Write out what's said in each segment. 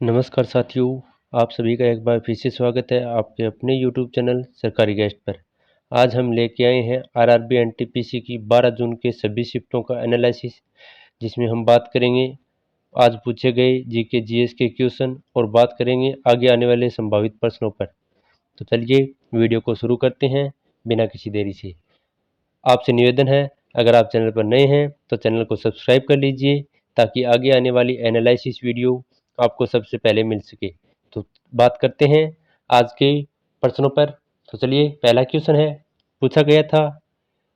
नमस्कार साथियों, आप सभी का एक बार फिर से स्वागत है आपके अपने यूट्यूब चैनल सरकारी गेस्ट पर। आज हम लेके आए हैं आरआरबी एनटीपीसी की 12 जून के सभी शिफ्टों का एनालिसिस, जिसमें हम बात करेंगे आज पूछे गए जीके जीएस के क्वेश्चन और बात करेंगे आगे आने वाले संभावित प्रश्नों पर। तो चलिए वीडियो को शुरू करते हैं बिना किसी देरी से। आपसे निवेदन है, अगर आप चैनल पर नए हैं तो चैनल को सब्सक्राइब कर लीजिए ताकि आगे आने वाली एनालिसिस वीडियो आपको सबसे पहले मिल सके। तो बात करते हैं आज के प्रश्नों पर। तो चलिए, पहला क्वेश्चन है, पूछा गया था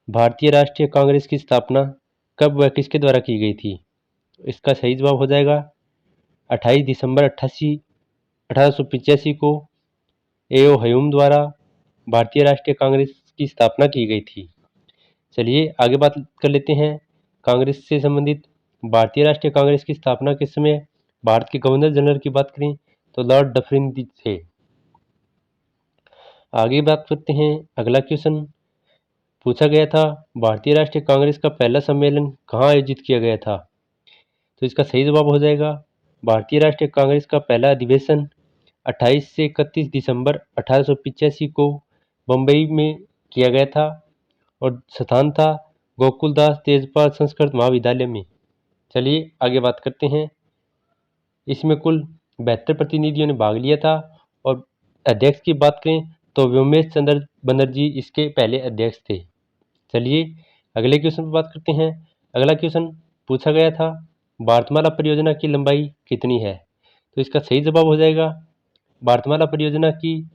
भारतीय राष्ट्रीय कांग्रेस की स्थापना कब व किसके द्वारा की गई थी। इसका सही जवाब हो जाएगा 28 दिसंबर 1885 को एओ ह्यूम द्वारा भारतीय राष्ट्रीय कांग्रेस की स्थापना की गई थी। चलिए आगे बात कर लेते हैं कांग्रेस से संबंधित। भारतीय राष्ट्रीय कांग्रेस की स्थापना के समय भारत के गवर्नर जनरल की बात करें तो लॉर्ड डफरिन थे। आगे बात करते हैं, अगला क्वेश्चन पूछा गया था भारतीय राष्ट्रीय कांग्रेस का पहला सम्मेलन कहाँ आयोजित किया गया था। तो इसका सही जवाब हो जाएगा भारतीय राष्ट्रीय कांग्रेस का पहला अधिवेशन 28 से 31 दिसंबर 1885 को बम्बई में किया गया था और स्थान था गोकुलदास तेजपाल संस्कृत महाविद्यालय में। चलिए आगे बात करते हैं। इसमें कुल 72 प्रतिनिधियों ने भाग लिया था और अध्यक्ष की बात करें तो व्योमेश चंद्र बनर्जी इसके पहले अध्यक्ष थे। चलिए अगले क्वेश्चन पर बात करते हैं। अगला क्वेश्चन पूछा गया था भारतमाला परियोजना की लंबाई कितनी है। तो इसका सही जवाब हो जाएगा भारतमाला परियोजना की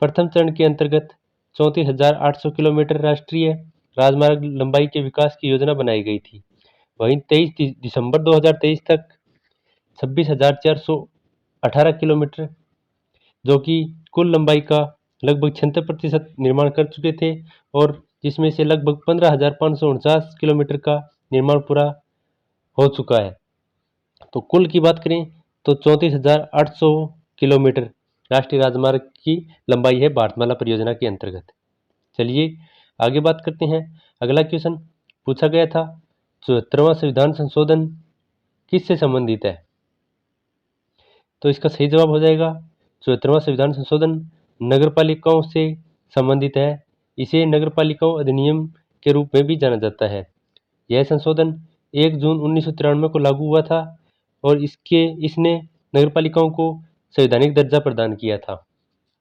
प्रथम चरण के अंतर्गत 34,800 किलोमीटर राष्ट्रीय राजमार्ग लंबाई के विकास की योजना बनाई गई थी। वहीं 23 दिसंबर 2023 तक 26,418 किलोमीटर, जो कि कुल लंबाई का लगभग 76% निर्माण कर चुके थे और जिसमें से लगभग 15,549 किलोमीटर का निर्माण पूरा हो चुका है। तो कुल की बात करें तो 34,800 किलोमीटर राष्ट्रीय राजमार्ग की लंबाई है भारतमाला परियोजना के अंतर्गत। चलिए आगे बात करते हैं। अगला क्वेश्चन पूछा गया था 74वां संविधान संशोधन किससे संबंधित है। तो इसका सही जवाब हो जाएगा 74वां संविधान संशोधन नगरपालिकाओं से संबंधित है। इसे नगरपालिकाओं अधिनियम के रूप में भी जाना जाता है। यह संशोधन 1 जून 1993 को लागू हुआ था और इसने नगरपालिकाओं को संवैधानिक दर्जा प्रदान किया था।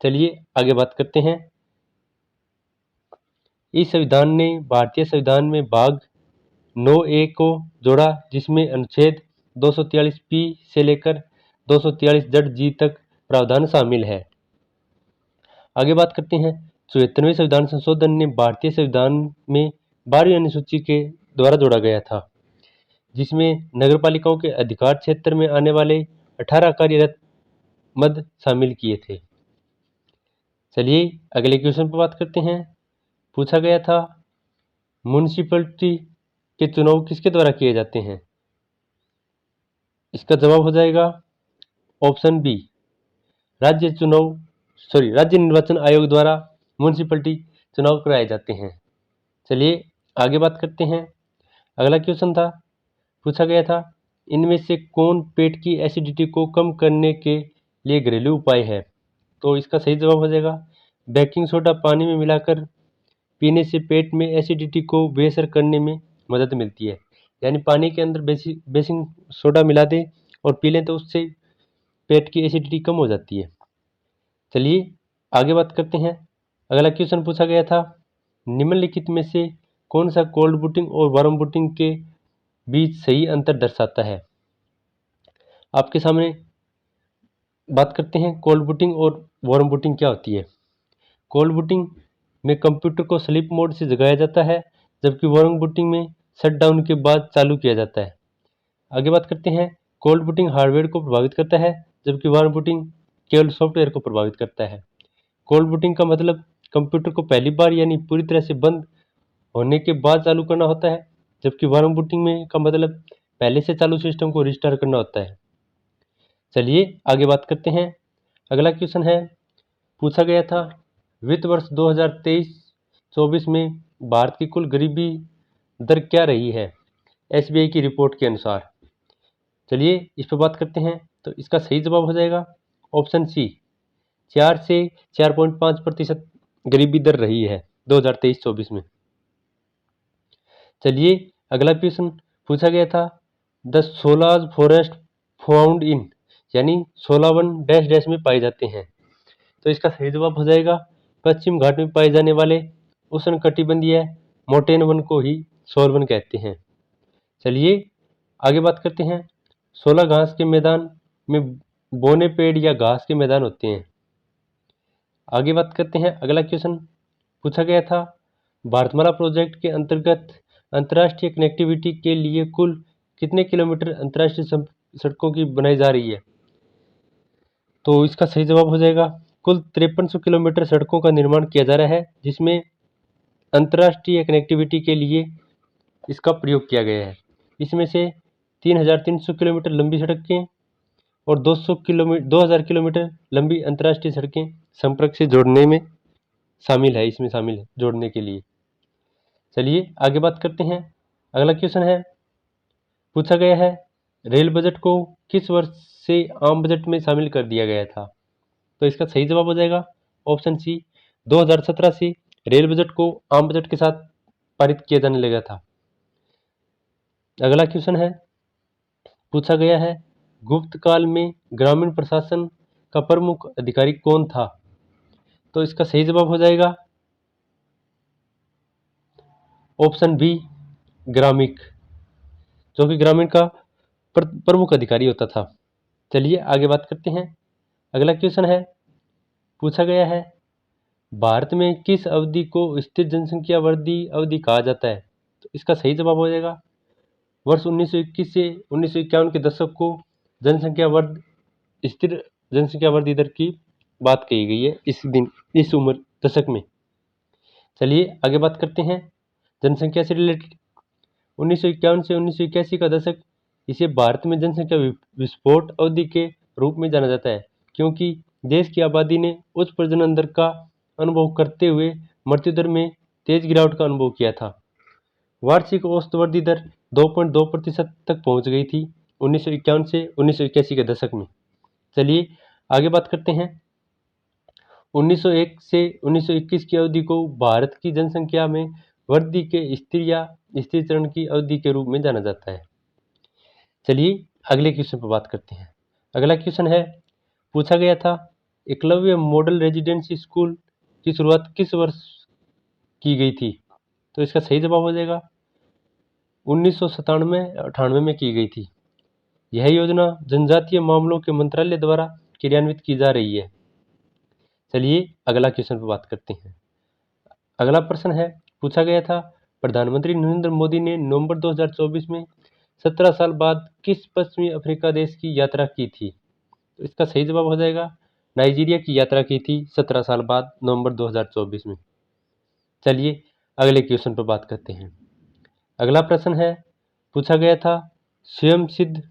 चलिए आगे बात करते हैं। इस संविधान ने भारतीय संविधान में भाग 9A को जोड़ा, जिसमें अनुच्छेद 243 से लेकर 243 तक प्रावधान शामिल है। आगे बात करते हैं 74वें संविधान संशोधन ने भारतीय संविधान में 12वीं अनुसूची के द्वारा जोड़ा गया था, जिसमें नगरपालिकाओं के अधिकार क्षेत्र में आने वाले 18 कार्यरत मद शामिल किए थे। चलिए अगले क्वेश्चन पर बात करते हैं। पूछा गया था म्युनिसिपैलिटी के चुनाव किसके द्वारा किए जाते हैं। इसका जवाब हो जाएगा ऑप्शन बी, राज्य निर्वाचन आयोग द्वारा म्युनिसिपैलिटी चुनाव कराए जाते हैं। चलिए आगे बात करते हैं। अगला क्वेश्चन था, पूछा गया था इनमें से कौन पेट की एसिडिटी को कम करने के लिए घरेलू उपाय है। तो इसका सही जवाब हो जाएगा बेकिंग सोडा पानी में मिलाकर पीने से पेट में एसिडिटी को बेअसर करने में मदद मिलती है। यानी पानी के अंदर बेकिंग सोडा मिला दें और पी लें तो उससे पेट की एसिडिटी कम हो जाती है। चलिए आगे बात करते हैं। अगला क्वेश्चन पूछा गया था निम्नलिखित में से कौन सा कोल्ड बूटिंग और वार्म बूटिंग के बीच सही अंतर दर्शाता है। आपके सामने बात करते हैं कोल्ड बूटिंग और वार्म बूटिंग क्या होती है। कोल्ड बूटिंग में कंप्यूटर को स्लीप मोड से जगाया जाता है, जबकि वार्म बूटिंग में शटडाउन के बाद चालू किया जाता है। आगे बात करते हैं कोल्ड बूटिंग हार्डवेयर को प्रभावित करता है, जबकि वार्म बूटिंग केवल सॉफ्टवेयर को प्रभावित करता है। कोल्ड बूटिंग का मतलब कंप्यूटर को पहली बार यानी पूरी तरह से बंद होने के बाद चालू करना होता है, जबकि वार्म बूटिंग में का मतलब पहले से चालू सिस्टम को रिस्टार्ट करना होता है। चलिए आगे बात करते हैं। अगला क्वेश्चन है, पूछा गया था वित्त वर्ष 2023-24 में भारत की कुल गरीबी दर क्या रही है एसबीआई की रिपोर्ट के अनुसार। चलिए इस पर बात करते हैं। तो इसका सही जवाब हो जाएगा ऑप्शन सी, 4 से 4.5% गरीबी दर रही है 2023-24 में। चलिए अगला क्वेश्चन पूछा गया था, द सोलाज फॉरेस्ट फाउंड इन, यानी 16 वन डैश डैश में पाए जाते हैं। तो इसका सही जवाब हो जाएगा पश्चिम घाट में पाए जाने वाले उष्णकटिबंधीय मोटेन वन को ही सोल वन कहते हैं। चलिए आगे बात करते हैं, 16 घास के मैदान में बोने पेड़ या घास के मैदान होते हैं। आगे बात करते हैं, अगला क्वेश्चन पूछा गया था, भारतमाला प्रोजेक्ट के अंतर्गत अंतर्राष्ट्रीय कनेक्टिविटी के लिए कुल कितने किलोमीटर अंतर्राष्ट्रीय सड़कों की बनाई जा रही है। तो इसका सही जवाब हो जाएगा कुल 5300 किलोमीटर सड़कों का निर्माण किया जा रहा है, जिसमें अंतर्राष्ट्रीय कनेक्टिविटी के लिए इसका प्रयोग किया गया है। इसमें से 3300 किलोमीटर लंबी सड़कें और 2000 किलोमीटर लंबी अंतर्राष्ट्रीय सड़कें संपर्क से जोड़ने में शामिल है, इसमें शामिल है जोड़ने के लिए। चलिए आगे बात करते हैं, अगला क्वेश्चन है, पूछा गया है, रेल बजट को किस वर्ष से आम बजट में शामिल कर दिया गया था। तो इसका सही जवाब हो जाएगा ऑप्शन सी, 2017 से रेल बजट को आम बजट के साथ पारित किया जाने लगा था। अगला क्वेश्चन है, पूछा गया है, गुप्त काल में ग्रामीण प्रशासन का प्रमुख अधिकारी कौन था। तो इसका सही जवाब हो जाएगा ऑप्शन बी, ग्रामीण, जो कि ग्रामीण का प्रमुख अधिकारी होता था। चलिए आगे बात करते हैं, अगला क्वेश्चन है, पूछा गया है, भारत में किस अवधि को स्थिर जनसंख्या वृद्धि अवधि कहा जाता है। तो इसका सही जवाब हो जाएगा वर्ष 1921 से 1951 के दशक को स्थिर जनसंख्या वृद्धि दर की बात कही गई है इस उम्र दशक में। चलिए आगे बात करते हैं, जनसंख्या से रिलेटेड 1951 से 1981 का दशक, इसे भारत में जनसंख्या विस्फोट अवधि के रूप में जाना जाता है, क्योंकि देश की आबादी ने उच्च प्रजनन दर का अनुभव करते हुए मृत्यु दर में तेज गिरावट का अनुभव किया था। वार्षिक औसत वृद्धि दर 2.2% तक पहुंच गई थी 1951 से 1981 के दशक में। चलिए आगे बात करते हैं, 1901 से 1921 की अवधि को भारत की जनसंख्या में वृद्धि के स्थिर या स्थिर चरण की अवधि के रूप में जाना जाता है। चलिए अगले क्वेश्चन पर बात करते हैं, अगला क्वेश्चन है, पूछा गया था, एकलव्य मॉडल रेजिडेंसी स्कूल की शुरुआत किस वर्ष की गई थी। तो इसका सही जवाब हो जाएगा 1997-98 में की गई थी। यह योजना जनजातीय मामलों के मंत्रालय द्वारा क्रियान्वित की जा रही है। चलिए अगला क्वेश्चन पर बात करते हैं, अगला प्रश्न है, पूछा गया था, प्रधानमंत्री नरेंद्र मोदी ने नवंबर 2024 में 17 साल बाद किस पश्चिमी अफ्रीका देश की यात्रा की थी। तो इसका सही जवाब हो जाएगा नाइजीरिया की यात्रा की थी 17 साल बाद नवंबर 2024 में। चलिए अगले क्वेश्चन पर बात करते हैं, अगला प्रश्न है, पूछा गया था, स्वयं सिद्ध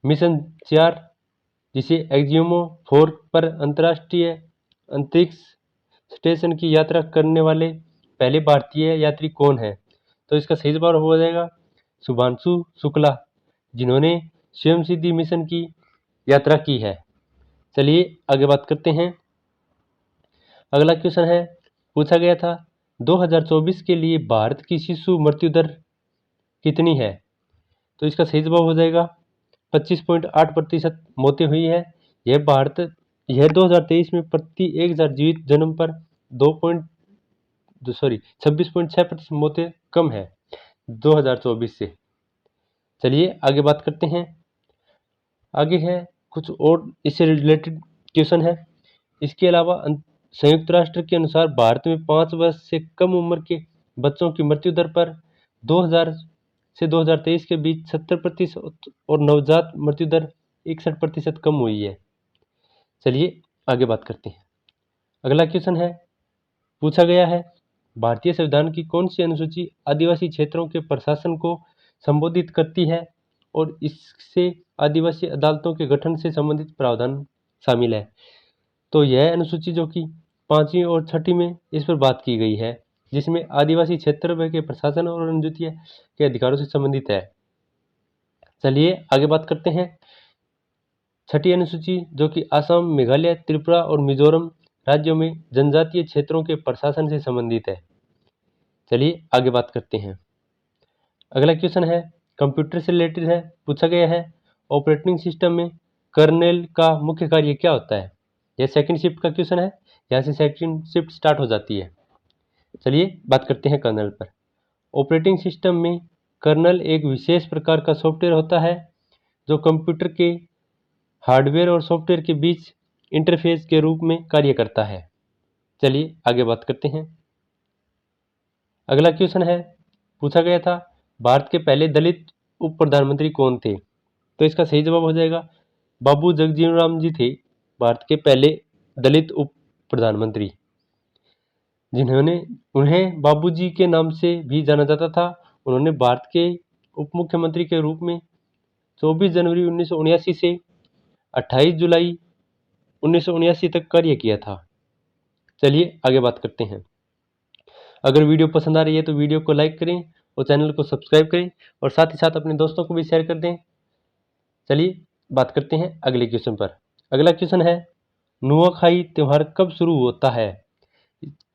मिशन 4 जिसे एक्जियोमो 4 पर अंतर्राष्ट्रीय अंतरिक्ष स्टेशन की यात्रा करने वाले पहले भारतीय यात्री कौन है। तो इसका सही जवाब हो जाएगा शुभांशु शुक्ला, जिन्होंने स्वयं सिद्धि मिशन की यात्रा की है। चलिए आगे बात करते हैं, अगला क्वेश्चन है, पूछा गया था, 2024 के लिए भारत की शिशु मृत्यु दर कितनी है। तो इसका सही जवाब हो जाएगा 25.8% मौतें हुई है। यह 2023 में प्रति 1000 जीवित जन्म पर 26.6% मौतें कम है 2024 से। चलिए आगे बात करते हैं, आगे है कुछ और इससे रिलेटेड क्वेश्चन है। इसके अलावा संयुक्त राष्ट्र के अनुसार भारत में 5 वर्ष से कम उम्र के बच्चों की मृत्यु दर पर 2000 से 2023 के बीच 70% और नवजात मृत्यु दर 61% कम हुई है। चलिए आगे बात करते हैं, अगला क्वेश्चन है, पूछा गया है, भारतीय संविधान की कौन सी अनुसूची आदिवासी क्षेत्रों के प्रशासन को संबोधित करती है और इससे आदिवासी अदालतों के गठन से संबंधित प्रावधान शामिल है। तो यह अनुसूची जो कि 5वीं और 6ठी में इस पर बात की गई है, जिसमें आदिवासी क्षेत्र के प्रशासन और अनुसूचियों के अधिकारों से संबंधित है। चलिए आगे बात करते हैं। छठी अनुसूची जो कि असम, मेघालय, त्रिपुरा और मिजोरम राज्यों में जनजातीय क्षेत्रों के प्रशासन से संबंधित है। चलिए आगे बात करते हैं। अगला क्वेश्चन है कंप्यूटर से रिलेटेड है, पूछा गया है ऑपरेटिंग सिस्टम में कर्नेल का मुख्य कार्य क्या होता है। यह सेकंड शिफ्ट का क्वेश्चन है, यहाँ से सेकंड शिफ्ट स्टार्ट हो जाती है। चलिए बात करते हैं कर्नल पर। ऑपरेटिंग सिस्टम में कर्नल एक विशेष प्रकार का सॉफ्टवेयर होता है जो कंप्यूटर के हार्डवेयर और सॉफ्टवेयर के बीच इंटरफेस के रूप में कार्य करता है। चलिए आगे बात करते हैं। अगला क्वेश्चन है, पूछा गया था भारत के पहले दलित उप प्रधानमंत्री कौन थे। तो इसका सही जवाब हो जाएगा बाबू जगजीवन राम जी थे भारत के पहले दलित उप प्रधानमंत्री, जिन्होंने उन्हें बाबूजी के नाम से भी जाना जाता था। उन्होंने भारत के उप मुख्यमंत्री के रूप में 24 जनवरी 1979 से 28 जुलाई 1979 तक कार्य किया था। चलिए आगे बात करते हैं। अगर वीडियो पसंद आ रही है तो वीडियो को लाइक करें और चैनल को सब्सक्राइब करें और साथ ही साथ अपने दोस्तों को भी शेयर कर दें। चलिए बात करते हैं अगले क्वेश्चन पर। अगला क्वेश्चन है नुआखाई त्यौहार कब शुरू होता है।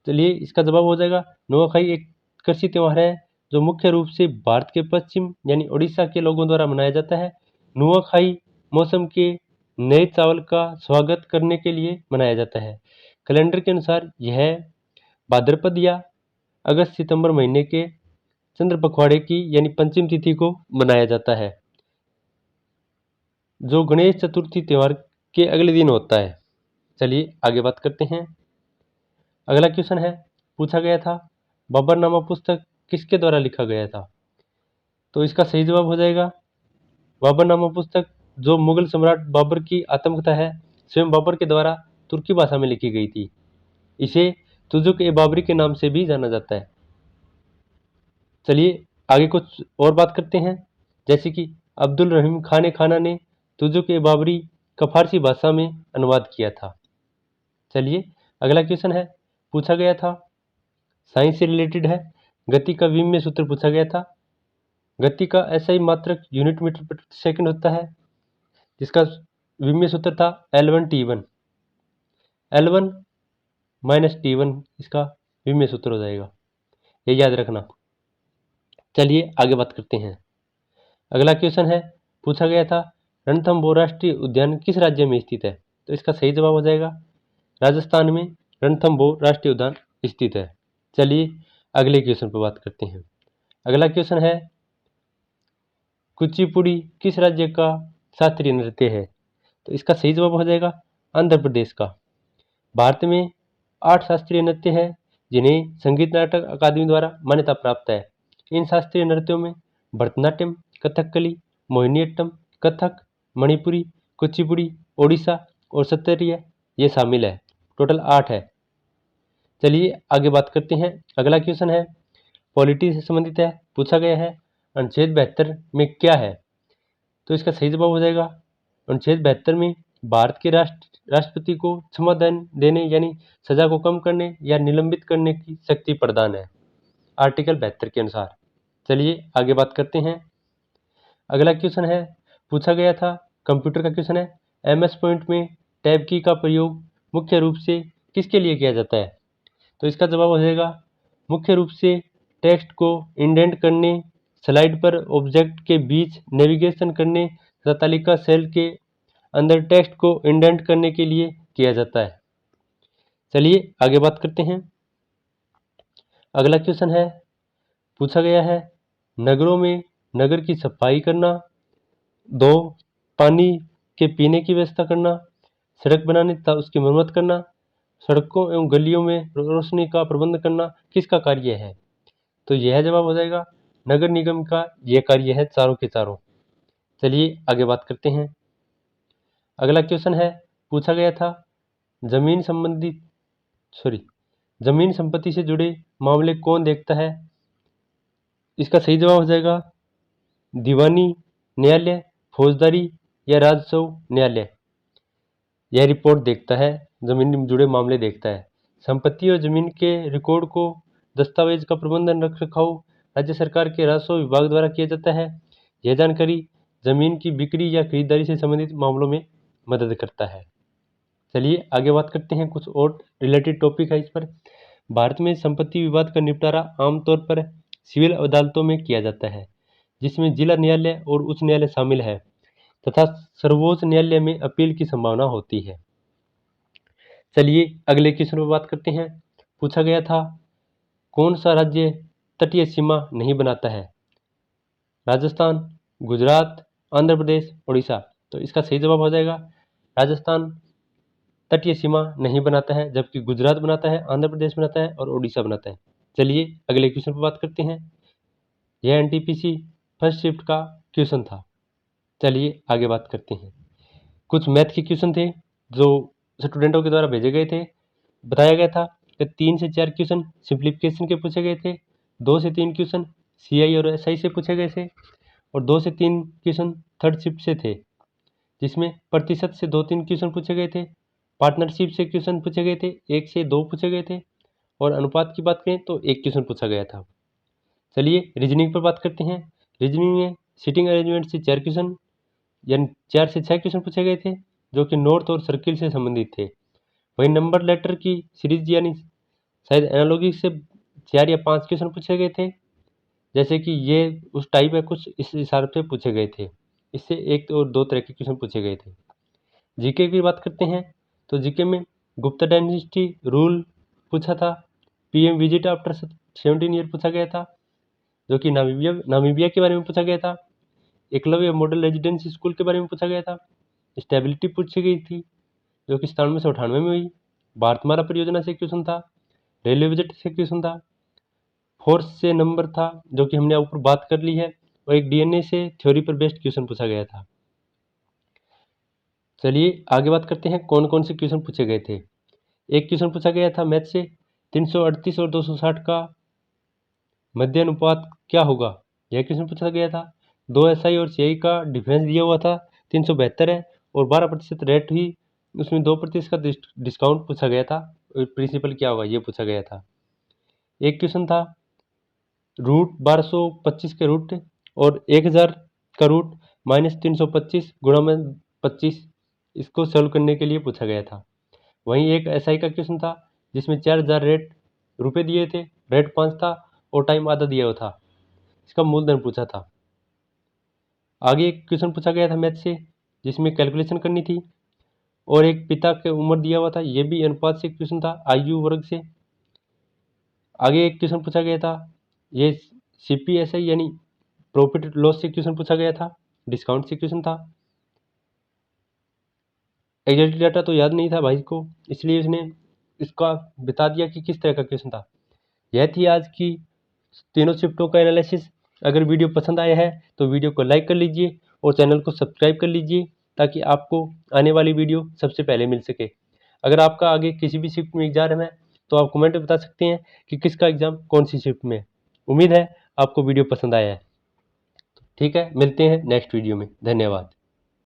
चलिए इसका जवाब हो जाएगा नुआखाई एक कृषि त्यौहार है जो मुख्य रूप से भारत के पश्चिम यानी उड़ीसा के लोगों द्वारा मनाया जाता है। नुआखाई मौसम के नए चावल का स्वागत करने के लिए मनाया जाता है। कैलेंडर के अनुसार यह भाद्रपद या अगस्त सितंबर महीने के चंद्र पखवाड़े की यानी पंचम तिथि को मनाया जाता है, जो गणेश चतुर्थी त्यौहार के अगले दिन होता है। चलिए आगे बात करते हैं। अगला क्वेश्चन है, पूछा गया था बाबरनामा पुस्तक किसके द्वारा लिखा गया था। तो इसका सही जवाब हो जाएगा बाबरनामा पुस्तक जो मुगल सम्राट बाबर की आत्मकथा है, स्वयं बाबर के द्वारा तुर्की भाषा में लिखी गई थी। इसे तुजुक ए बाबरी के नाम से भी जाना जाता है। चलिए आगे कुछ और बात करते हैं, जैसे कि अब्दुल रहीम खान खाना ने तुजुक ए बाबरी का फारसी भाषा में अनुवाद किया था। चलिए अगला क्वेश्चन है, पूछा गया था साइंस से रिलेटेड है, गति का विम्य सूत्र पूछा गया था। गति का ऐसा ही मात्रक यूनिट मीटर प्रति सेकंड होता है, जिसका विम्य सूत्र था L1T1। L1 माइनस T1 इसका विम्य सूत्र हो जाएगा, ये याद रखना। चलिए आगे बात करते हैं। अगला क्वेश्चन है, पूछा गया था रणथंभौर राष्ट्रीय उद्यान किस राज्य में स्थित है। तो इसका सही जवाब हो जाएगा राजस्थान में रणथंभौर राष्ट्रीय उद्यान स्थित है। चलिए अगले क्वेश्चन पर बात करते हैं। अगला क्वेश्चन है कुचिपुड़ी किस राज्य का शास्त्रीय नृत्य है। तो इसका सही जवाब हो जाएगा आंध्र प्रदेश का। भारत में 8 शास्त्रीय नृत्य हैं जिन्हें संगीत नाटक अकादमी द्वारा मान्यता प्राप्त है। इन शास्त्रीय नृत्यों में भरतनाट्यम, कथकली, मोहिनीअट्टम, कथक, मणिपुरी, कुचिपुड़ी, ओडिशा और सत्रिय ये शामिल है। टोटल 8 है। चलिए आगे बात करते हैं। अगला क्वेश्चन है पॉलिटी से संबंधित है, पूछा गया है अनुच्छेद 72 में क्या है। तो इसका सही जवाब हो जाएगा अनुच्छेद 72 में भारत के राष्ट्रपति को क्षमा देने यानी सजा को कम करने या निलंबित करने की शक्ति प्रदान है, आर्टिकल 72 के अनुसार। चलिए आगे बात करते हैं। अगला क्वेश्चन है, पूछा गया था कंप्यूटर का क्वेश्चन है MS पॉइंट में टैब की का प्रयोग मुख्य रूप से किसके लिए किया जाता है। तो इसका जवाब हो जाएगा मुख्य रूप से टेक्स्ट को इंडेंट करने, स्लाइड पर ऑब्जेक्ट के बीच नेविगेशन करने तथा तालिका सेल के अंदर टेक्स्ट को इंडेंट करने के लिए किया जाता है। चलिए आगे बात करते हैं। अगला क्वेश्चन है, पूछा गया है नगरों में नगर की सफाई करना, 2 पानी के पीने की व्यवस्था करना, सड़क बनाने तथा उसकी मरम्मत करना, सड़कों एवं गलियों में रोशनी का प्रबंध करना किसका कार्य है। तो यह जवाब हो जाएगा नगर निगम का यह कार्य है, चारों के चारों। चलिए आगे बात करते हैं। अगला क्वेश्चन है, पूछा गया था जमीन जमीन संपत्ति से जुड़े मामले कौन देखता है। इसका सही जवाब हो जाएगा दीवानी न्यायालय, फौजदारी या राजस्व न्यायालय। यह रिपोर्ट देखता है, जमीन से जुड़े मामले देखता है। संपत्ति और जमीन के रिकॉर्ड को दस्तावेज का प्रबंधन रख रखाव राज्य सरकार के राजस्व विभाग द्वारा किया जाता है। यह जानकारी जमीन की बिक्री या खरीदारी से संबंधित मामलों में मदद करता है। चलिए आगे बात करते हैं, कुछ और रिलेटेड टॉपिक है इस पर। भारत में संपत्ति विवाद का निपटारा आमतौर पर सिविल अदालतों में किया जाता है, जिसमें जिला न्यायालय और उच्च न्यायालय शामिल है तथा सर्वोच्च न्यायालय में अपील की संभावना होती है। चलिए अगले क्वेश्चन पर बात करते हैं। पूछा गया था, कौन सा राज्य तटीय सीमा नहीं बनाता है? राजस्थान, गुजरात, आंध्र प्रदेश, उड़ीसा। तो इसका सही जवाब हो जाएगा राजस्थान तटीय सीमा नहीं बनाता है, जबकि गुजरात बनाता है, आंध्र प्रदेश बनाता है और उड़ीसा बनाता है। चलिए अगले क्वेश्चन पर बात करते हैं। यह एनटीपीसी फर्स्ट शिफ्ट का क्वेश्चन था। चलिए आगे बात करते हैं। कुछ मैथ के क्वेश्चन थे जो स्टूडेंटों के द्वारा भेजे गए थे। बताया गया था कि 3 से 4 क्वेश्चन सिंप्लीफिकेशन के पूछे गए थे, 2 से 3 क्वेश्चन सीआई और एसआई से पूछे गए थे और 2 से 3 क्वेश्चन थर्ड शिफ्ट से थे, जिसमें प्रतिशत से 2-3 क्वेश्चन पूछे गए थे, पार्टनरशिप से क्वेश्चन पूछे गए थे, 1 से 2 पूछे गए थे और अनुपात की बात करें तो 1 क्वेश्चन पूछा गया था। चलिए रीजनिंग पर बात करते हैं। रीजनिंग में सीटिंग अरेंजमेंट से 4 क्वेश्चन यानी 4 से 6 क्वेश्चन पूछे गए थे, जो कि नॉर्थ और सर्किल से संबंधित थे। वहीं नंबर लेटर की सीरीज यानी शायद एनालॉगी से 4 या 5 क्वेश्चन पूछे गए थे, जैसे कि ये उस टाइप है, कुछ इस हिसाब से पूछे गए थे। इससे 1 और 2 तरह के क्वेश्चन पूछे गए थे। जीके की बात करते हैं तो जीके में गुप्ता डायनेस्टी रूल पूछा था, पीएम विजिट आफ्टर 17 ईयर पूछा गया था, जो कि नामीबिया के बारे में पूछा गया था। एकलव्य मॉडल रेजिडेंसी स्कूल के बारे में पूछा गया था। स्टेबिलिटी पूछी गई थी, जो कि 97 से 98 में हुई। भारतमाला परियोजना से क्वेश्चन था, रेलवे बजट से क्वेश्चन था, फोर्स से नंबर था, जो कि हमने ऊपर बात कर ली है, और एक डीएनए से थ्योरी पर बेस्ड क्वेश्चन पूछा गया था। चलिए आगे बात करते हैं कौन कौन से क्वेश्चन पूछे गए थे। एक क्वेश्चन पूछा गया था मैथ से, 338 और 260 का मध्य अनुपात क्या होगा, यह क्वेश्चन पूछा गया था। 2 एसआई और सीआई का डिफरेंस दिया हुआ था 372 है और 12% रेट हुई, उसमें 2% का डिस्काउंट पूछा गया था, प्रिंसिपल क्या होगा ये पूछा गया था। एक क्वेश्चन था रूट 1225 के रूट और 1000 का रूट -325 गुणा में 25, इसको सॉल्व करने के लिए पूछा गया था। वहीं एक एसआई का क्वेश्चन था जिसमें 4000 रेट रुपए दिए थे, रेट 5 था और टाइम आधा दिया हुआ था, इसका मूलधन पूछा था। आगे एक क्वेश्चन पूछा गया था मैथ से, जिसमें कैलकुलेशन करनी थी और एक पिता की उम्र दिया हुआ था, ये भी अनुपात से क्वेश्चन था, आयु वर्ग से। आगे एक क्वेश्चन पूछा गया था, ये सीपीएसआई यानी प्रॉफिट लॉस से क्वेश्चन पूछा गया था, डिस्काउंट से क्वेश्चन था। एग्जैक्ट डाटा तो याद नहीं था भाई को, इसलिए उसने इसका बता दिया कि किस तरह का क्वेश्चन था। यह थी आज की तीनों शिफ्टों का एनालिसिस। अगर वीडियो पसंद आया है तो वीडियो को लाइक कर लीजिए और चैनल को सब्सक्राइब कर लीजिए, ताकि आपको आने वाली वीडियो सबसे पहले मिल सके। अगर आपका आगे किसी भी शिफ्ट में एग्जाम है तो आप कमेंट में बता सकते हैं कि किसका एग्जाम कौन सी शिफ्ट में है। उम्मीद है आपको वीडियो पसंद आया है। ठीक है, मिलते हैं नेक्स्ट वीडियो में। धन्यवाद।